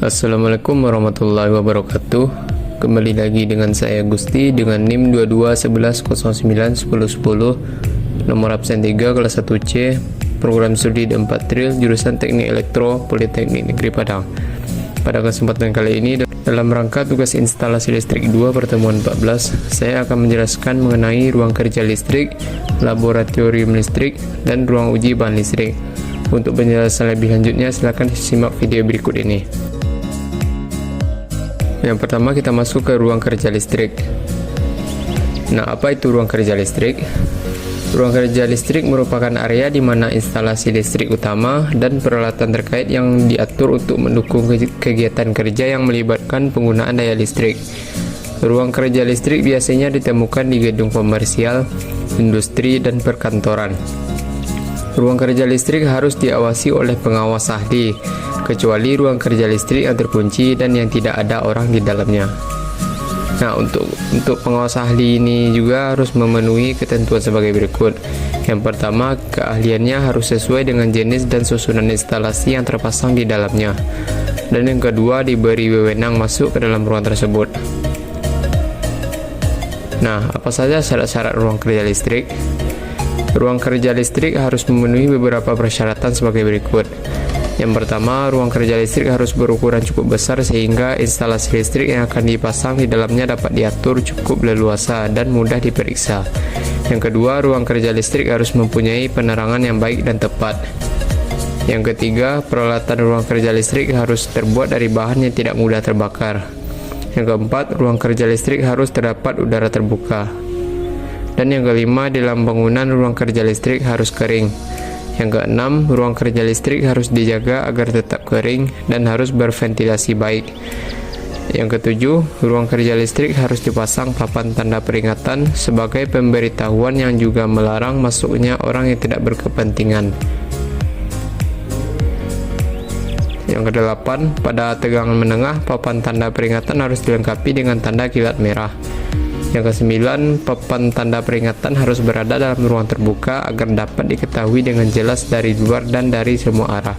Assalamualaikum warahmatullahi wabarakatuh. Kembali lagi dengan saya Gusti dengan NIM 2211091010, nomor absen 3 kelas 1C, program studi 4 Tril, jurusan Teknik Elektro, Politeknik Negeri Padang. Pada kesempatan kali ini, dalam rangka tugas instalasi listrik 2 pertemuan 14, saya akan menjelaskan mengenai ruang kerja listrik, laboratorium listrik, dan ruang uji bahan listrik. Untuk penjelasan lebih lanjutnya, silakan simak video berikut ini. Yang pertama, kita masuk ke ruang kerja listrik. Nah, apa itu ruang kerja listrik? Ruang kerja listrik merupakan area di mana instalasi listrik utama dan peralatan terkait yang diatur untuk mendukung kegiatan kerja yang melibatkan penggunaan daya listrik. Ruang kerja listrik biasanya ditemukan di gedung komersial, industri, dan perkantoran. Ruang kerja listrik harus diawasi oleh pengawas ahli, kecuali ruang kerja listrik yang terkunci dan yang tidak ada orang di dalamnya. Nah, untuk pengawas ahli ini juga harus memenuhi ketentuan sebagai berikut. Yang pertama, keahliannya harus sesuai dengan jenis dan susunan instalasi yang terpasang di dalamnya. Dan yang kedua, diberi wewenang masuk ke dalam ruang tersebut. Nah, apa saja syarat-syarat ruang kerja listrik? Ruang kerja listrik harus memenuhi beberapa persyaratan sebagai berikut. Yang pertama, ruang kerja listrik harus berukuran cukup besar sehingga instalasi listrik yang akan dipasang di dalamnya dapat diatur cukup leluasa dan mudah diperiksa. Yang kedua, ruang kerja listrik harus mempunyai penerangan yang baik dan tepat. Yang ketiga, peralatan ruang kerja listrik harus terbuat dari bahan yang tidak mudah terbakar. Yang keempat, ruang kerja listrik harus terdapat udara terbuka. Dan yang kelima, di dalam bangunan ruang kerja listrik harus kering. Yang keenam, ruang kerja listrik harus dijaga agar tetap kering dan harus berventilasi baik. Yang ketujuh, ruang kerja listrik harus dipasang papan tanda peringatan sebagai pemberitahuan yang juga melarang masuknya orang yang tidak berkepentingan. Yang kedelapan, pada tegangan menengah, papan tanda peringatan harus dilengkapi dengan tanda kilat merah. Yang kesembilan, papan tanda peringatan harus berada dalam ruang terbuka agar dapat diketahui dengan jelas dari luar dan dari semua arah.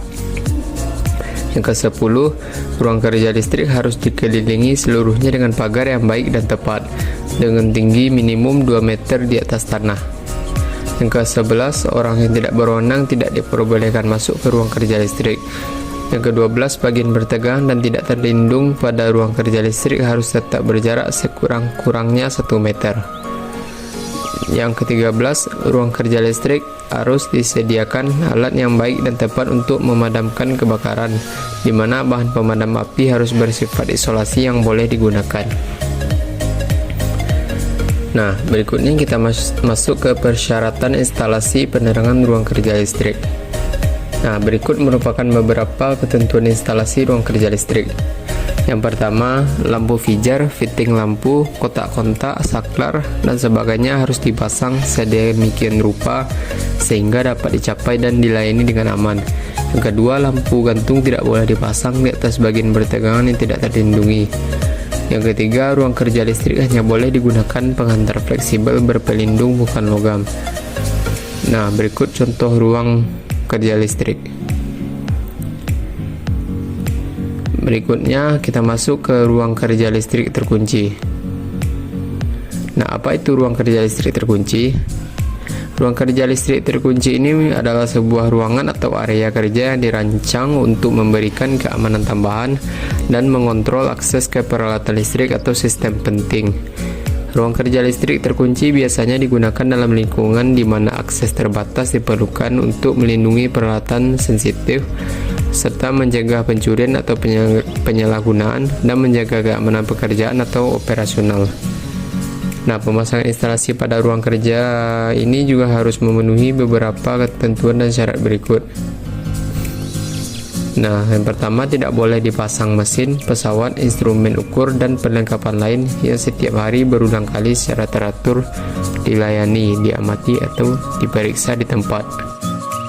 Yang kesepuluh, ruang kerja listrik harus dikelilingi seluruhnya dengan pagar yang baik dan tepat, dengan tinggi minimum 2 meter di atas tanah. Yang kesebelas, orang yang tidak berwenang tidak diperbolehkan masuk ke ruang kerja listrik. Yang ke-12, bagian bertegangan dan tidak terlindung pada ruang kerja listrik harus tetap berjarak sekurang-kurangnya 1 meter. Yang ke-13, ruang kerja listrik harus disediakan alat yang baik dan tepat untuk memadamkan kebakaran, di mana bahan pemadam api harus bersifat isolasi yang boleh digunakan. Nah, berikutnya kita masuk ke persyaratan instalasi penerangan ruang kerja listrik. Nah, berikut merupakan beberapa ketentuan instalasi ruang kerja listrik. Yang pertama, lampu fijar, fitting lampu, kotak-kontak, saklar, dan sebagainya harus dipasang sedemikian rupa sehingga dapat dicapai dan dilayani dengan aman. Yang kedua, lampu gantung tidak boleh dipasang di atas bagian bertegangan yang tidak terlindungi. Yang ketiga, ruang kerja listrik hanya boleh digunakan penghantar fleksibel berpelindung bukan logam. Nah, berikut contoh ruang kerja listrik. Berikutnya kita masuk ke ruang kerja listrik terkunci. Nah, apa itu ruang kerja listrik terkunci? Ruang kerja listrik terkunci ini adalah sebuah ruangan atau area kerja yang dirancang untuk memberikan keamanan tambahan dan mengontrol akses ke peralatan listrik atau sistem penting. Ruang kerja listrik terkunci biasanya digunakan dalam lingkungan di mana akses terbatas diperlukan untuk melindungi peralatan sensitif, serta mencegah pencurian atau penyalahgunaan, dan menjaga keamanan pekerjaan atau operasional. Nah, pemasangan instalasi pada ruang kerja ini juga harus memenuhi beberapa ketentuan dan syarat berikut. Nah, yang pertama, tidak boleh dipasang mesin, pesawat, instrumen ukur, dan perlengkapan lain yang setiap hari berulang kali secara teratur dilayani, diamati, atau diperiksa di tempat.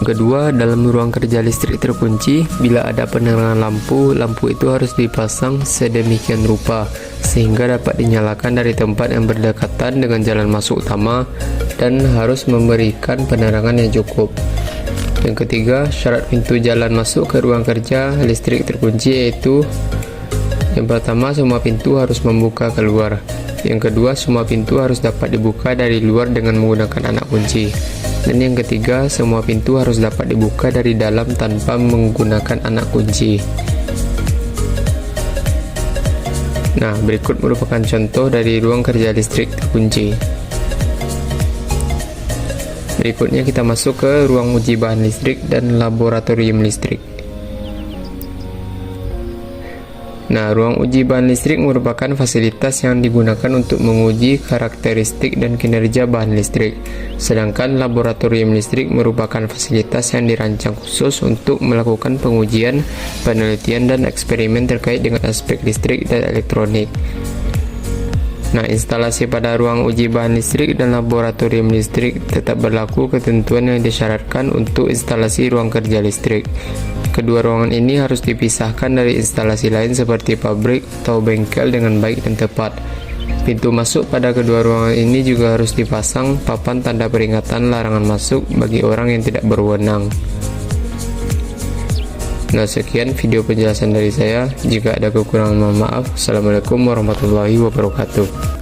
Kedua, dalam ruang kerja listrik terkunci, bila ada penerangan lampu itu harus dipasang sedemikian rupa sehingga dapat dinyalakan dari tempat yang berdekatan dengan jalan masuk utama dan harus memberikan penerangan yang cukup. Yang ketiga, syarat pintu jalan masuk ke ruang kerja listrik terkunci yaitu Yang pertama, semua pintu harus membuka keluar. Yang kedua, semua pintu harus dapat dibuka dari luar dengan menggunakan anak kunci. Dan yang ketiga, semua pintu harus dapat dibuka dari dalam tanpa menggunakan anak kunci. Nah, berikut merupakan contoh dari ruang kerja listrik terkunci. Berikutnya kita masuk ke ruang uji bahan listrik dan laboratorium listrik. Nah, ruang uji bahan listrik merupakan fasilitas yang digunakan untuk menguji karakteristik dan kinerja bahan listrik. Sedangkan laboratorium listrik merupakan fasilitas yang dirancang khusus untuk melakukan pengujian, penelitian, dan eksperimen terkait dengan aspek listrik dan elektronik. Nah, instalasi pada ruang uji bahan listrik dan laboratorium listrik tetap berlaku ketentuan yang disyaratkan untuk instalasi ruang kerja listrik. Kedua ruangan ini harus dipisahkan dari instalasi lain seperti pabrik atau bengkel dengan baik dan tepat. Pintu masuk pada kedua ruangan ini juga harus dipasang papan tanda peringatan larangan masuk bagi orang yang tidak berwenang. Nah, sekian video penjelasan dari saya. Jika ada kekurangan, mohon maaf. Assalamualaikum warahmatullahi wabarakatuh.